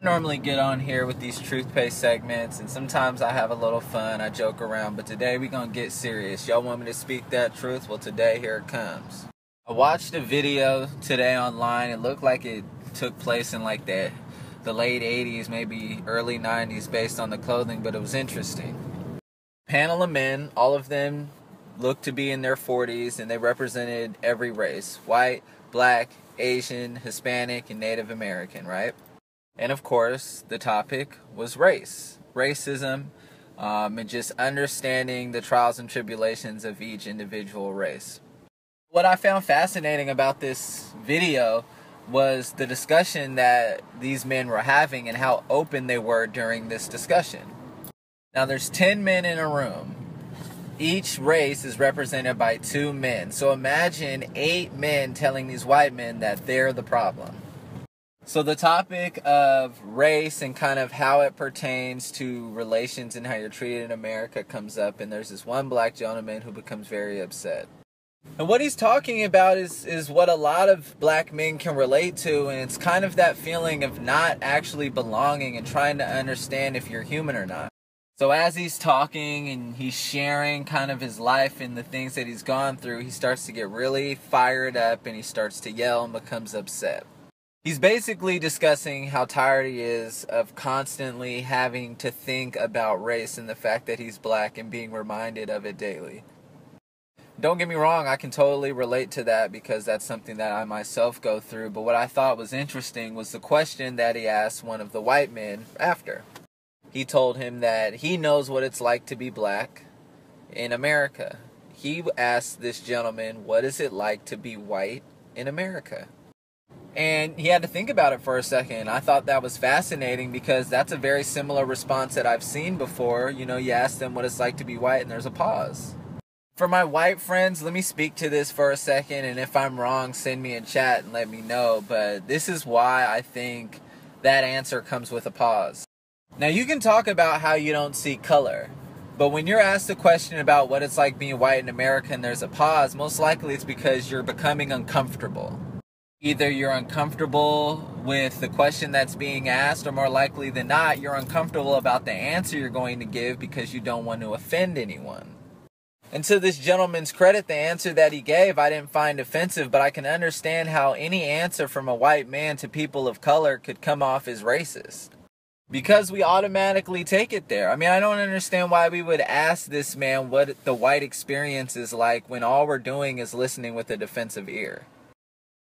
Normally get on here with these truth-based segments, and sometimes I have a little fun, I joke around, but today we gonna get serious. Y'all want me to speak that truth? Well, today here it comes. I watched a video today online. It looked like it took place in like the late 80s, maybe early 90s based on the clothing, but it was interesting. Panel of men, all of them looked to be in their 40s, and they represented every race: white, black, Asian, Hispanic, and Native American, right? And of course, the topic was race, racism, and just understanding the trials and tribulations of each individual race. What I found fascinating about this video was the discussion that these men were having and how open they were during this discussion. Now, there's 10 men in a room. Each race is represented by 2 men. So imagine 8 men telling these white men that they're the problem. So the topic of race and kind of how it pertains to relations and how you're treated in America comes up, and there's this one black gentleman who becomes very upset. And what he's talking about is what a lot of black men can relate to, and it's kind of that feeling of not actually belonging and trying to understand if you're human or not. So as he's talking and he's sharing kind of his life and the things that he's gone through, he starts to get really fired up and he starts to yell and becomes upset. He's basically discussing how tired he is of constantly having to think about race and the fact that he's black and being reminded of it daily. Don't get me wrong, I can totally relate to that because that's something that I myself go through, but what I thought was interesting was the question that he asked one of the white men after. He told him that he knows what it's like to be black in America. He asked this gentleman, what is it like to be white in America? And he had to think about it for a second. I thought that was fascinating because that's a very similar response that I've seen before. You know, you ask them what it's like to be white and there's a pause. For my white friends, let me speak to this for a second, and if I'm wrong, send me a chat and let me know. But this is why I think that answer comes with a pause. Now, you can talk about how you don't see color, but when you're asked a question about what it's like being white in America and there's a pause, most likely it's because you're becoming uncomfortable. Either you're uncomfortable with the question that's being asked, or more likely than not, you're uncomfortable about the answer you're going to give because you don't want to offend anyone. And to this gentleman's credit, the answer that he gave I didn't find offensive, but I can understand how any answer from a white man to people of color could come off as racist. Because we automatically take it there. I mean, I don't understand why we would ask this man what the white experience is like when all we're doing is listening with a defensive ear.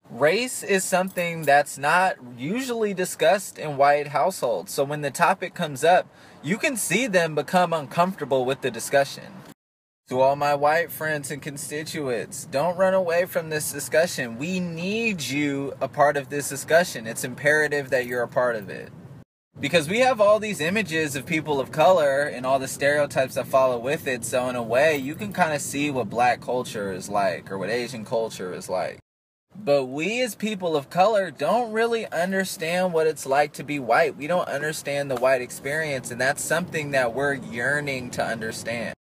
Race is something that's not usually discussed in white households. So when the topic comes up, you can see them become uncomfortable with the discussion. To all my white friends and constituents, don't run away from this discussion. We need you a part of this discussion. It's imperative that you're a part of it. Because we have all these images of people of color and all the stereotypes that follow with it. So in a way, you can kind of see what black culture is like or what Asian culture is like. But we as people of color don't really understand what it's like to be white. We don't understand the white experience, and that's something that we're yearning to understand.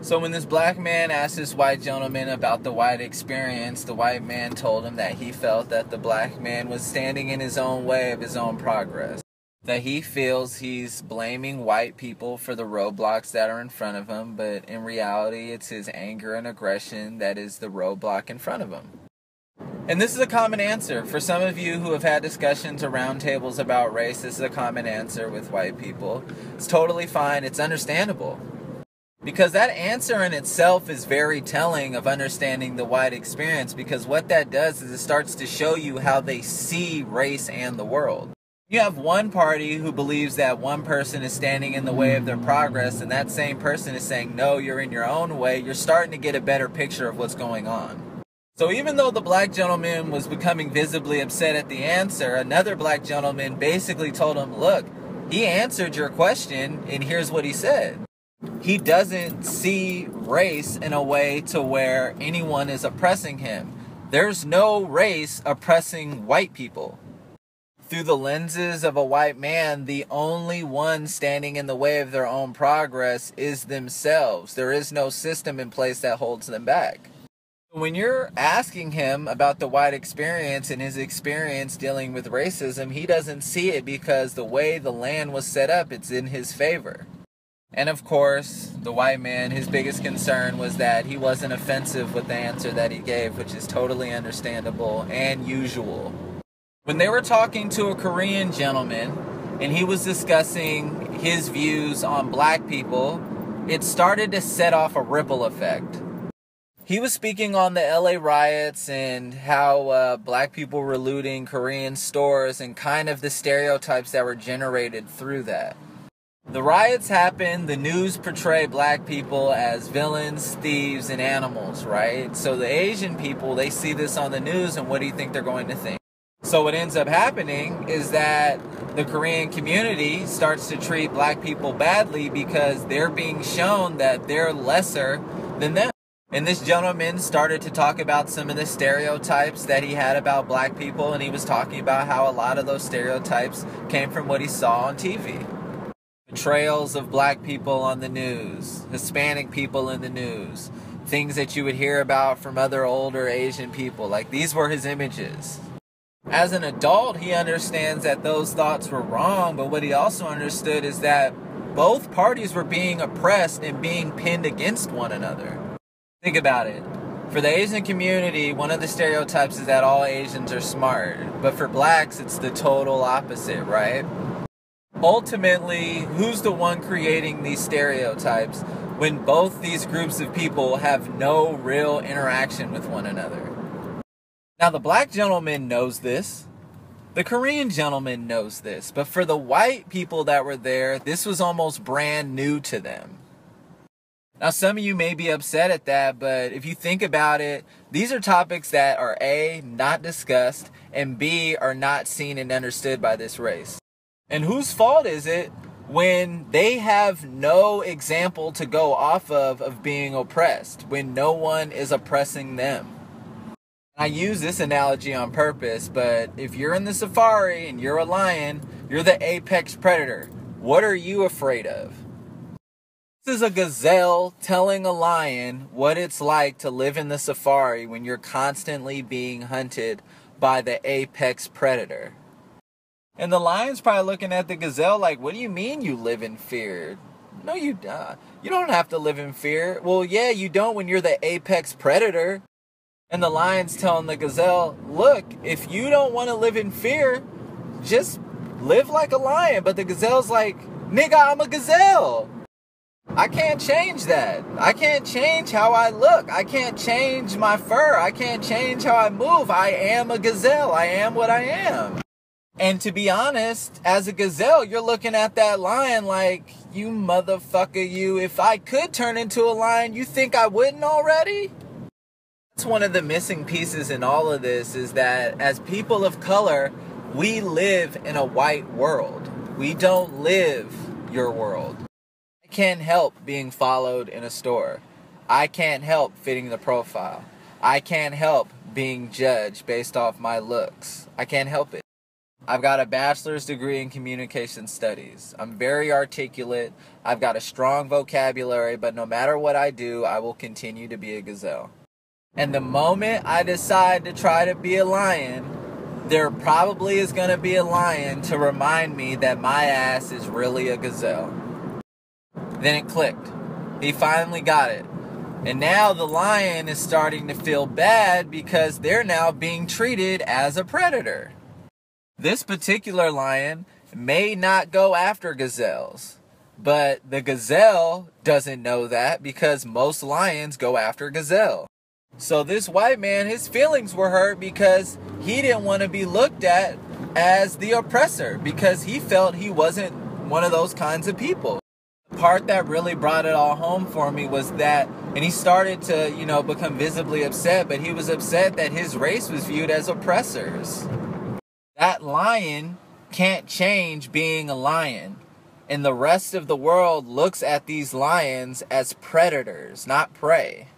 So when this black man asked this white gentleman about the white experience, the white man told him that he felt that the black man was standing in his own way of his own progress. That he feels he's blaming white people for the roadblocks that are in front of him, but in reality it's his anger and aggression that is the roadblock in front of him. And this is a common answer. For some of you who have had discussions or roundtables about race, this is a common answer with white people. It's totally fine. It's understandable. Because that answer in itself is very telling of understanding the white experience, because what that does is it starts to show you how they see race and the world. You have one party who believes that one person is standing in the way of their progress, and that same person is saying, no, you're in your own way. You're starting to get a better picture of what's going on. So even though the black gentleman was becoming visibly upset at the answer, another black gentleman basically told him, look, he answered your question, and here's what he said. He doesn't see race in a way to where anyone is oppressing him. There's no race oppressing white people. Through the lenses of a white man, the only one standing in the way of their own progress is themselves. There is no system in place that holds them back. When you're asking him about the white experience and his experience dealing with racism, he doesn't see it because the way the land was set up, it's in his favor. And of course, the white man, his biggest concern was that he wasn't offensive with the answer that he gave, which is totally understandable and usual. When they were talking to a Korean gentleman and he was discussing his views on black people, it started to set off a ripple effect. He was speaking on the LA riots and how black people were looting Korean stores and kind of the stereotypes that were generated through that. The riots happen, the news portray black people as villains, thieves, and animals, right? So the Asian people, they see this on the news, and what do you think they're going to think? So what ends up happening is that the Korean community starts to treat black people badly because they're being shown that they're lesser than them. And this gentleman started to talk about some of the stereotypes that he had about black people, and he was talking about how a lot of those stereotypes came from what he saw on TV. Portrayals of black people on the news, Hispanic people in the news, things that you would hear about from other older Asian people. Like, these were his images. As an adult, he understands that those thoughts were wrong, but what he also understood is that both parties were being oppressed and being pinned against one another. Think about it. For the Asian community, one of the stereotypes is that all Asians are smart, but for blacks, it's the total opposite, right? Ultimately, who's the one creating these stereotypes when both these groups of people have no real interaction with one another? Now, the black gentleman knows this. The Korean gentleman knows this. But for the white people that were there, this was almost brand new to them. Now, some of you may be upset at that, but if you think about it, these are topics that are A, not discussed, and B, are not seen and understood by this race. And whose fault is it when they have no example to go off of being oppressed, when no one is oppressing them? I use this analogy on purpose, but if you're in the safari and you're a lion, you're the apex predator. What are you afraid of? This is a gazelle telling a lion what it's like to live in the safari when you're constantly being hunted by the apex predator. And the lion's probably looking at the gazelle like, what do you mean you live in fear? No, you don't have to live in fear. Well, yeah, you don't when you're the apex predator. And the lion's telling the gazelle, look, if you don't want to live in fear, just live like a lion. But the gazelle's like, nigga, I'm a gazelle. I can't change that. I can't change how I look. I can't change my fur. I can't change how I move. I am a gazelle. I am what I am. And to be honest, as a gazelle, you're looking at that lion like, you motherfucker, you. If I could turn into a lion, you think I wouldn't already? That's one of the missing pieces in all of this, is that as people of color, we live in a white world. We don't live your world. I can't help being followed in a store. I can't help fitting the profile. I can't help being judged based off my looks. I can't help it. I've got a bachelor's degree in communication studies. I'm very articulate. I've got a strong vocabulary, but no matter what I do, I will continue to be a gazelle. And the moment I decide to try to be a lion, there probably is going to be a lion to remind me that my ass is really a gazelle. Then it clicked. He finally got it. And now the lion is starting to feel bad because they're now being treated as a predator. This particular lion may not go after gazelles, but the gazelle doesn't know that because most lions go after gazelle. So this white man, his feelings were hurt because he didn't want to be looked at as the oppressor because he felt he wasn't one of those kinds of people. The part that really brought it all home for me was that, and he started to, become visibly upset, but he was upset that his race was viewed as oppressors. That lion can't change being a lion. And the rest of the world looks at these lions as predators, not prey.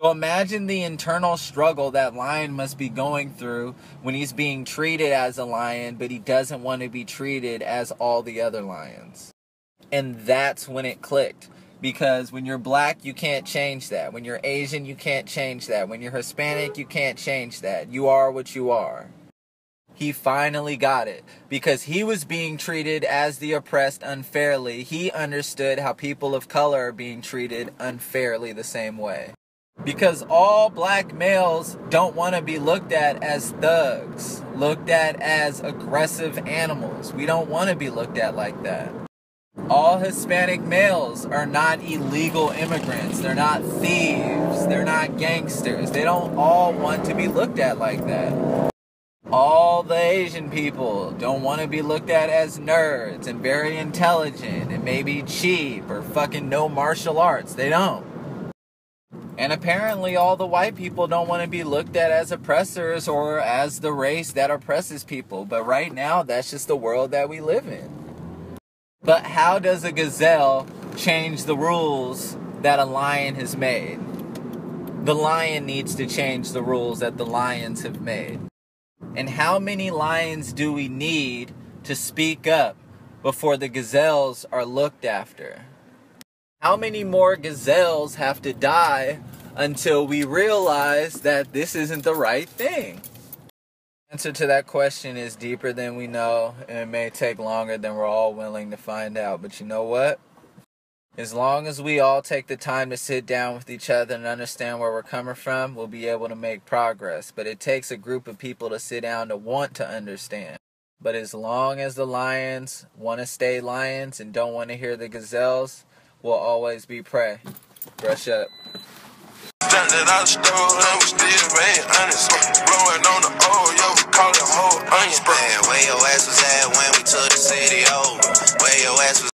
So imagine the internal struggle that lion must be going through when he's being treated as a lion, but he doesn't want to be treated as all the other lions. And that's when it clicked. Because when you're black, you can't change that. When you're Asian, you can't change that. When you're Hispanic, you can't change that. You are what you are. He finally got it. Because he was being treated as the oppressed unfairly. He understood how people of color are being treated unfairly the same way. Because all black males don't want to be looked at as thugs, looked at as aggressive animals. We don't want to be looked at like that. All Hispanic males are not illegal immigrants. They're not thieves. They're not gangsters. They don't all want to be looked at like that. All the Asian people don't want to be looked at as nerds and very intelligent and maybe cheap or fucking know martial arts. They don't. And apparently all the white people don't want to be looked at as oppressors or as the race that oppresses people. But right now, that's just the world that we live in. But how does a gazelle change the rules that a lion has made? The lion needs to change the rules that the lions have made. And how many lions do we need to speak up before the gazelles are looked after? How many more gazelles have to die until we realize that this isn't the right thing? The answer to that question is deeper than we know, and it may take longer than we're all willing to find out. But you know what? As long as we all take the time to sit down with each other and understand where we're coming from, we'll be able to make progress. But it takes a group of people to sit down to want to understand. But as long as the lions want to stay lions and don't want to hear the gazelles, we'll always be prey. Brush up. That I stole and we still ain't honest. Blowing on the old, yo, call it whole onion. Man, where your ass was at when we took the city over? Where your ass was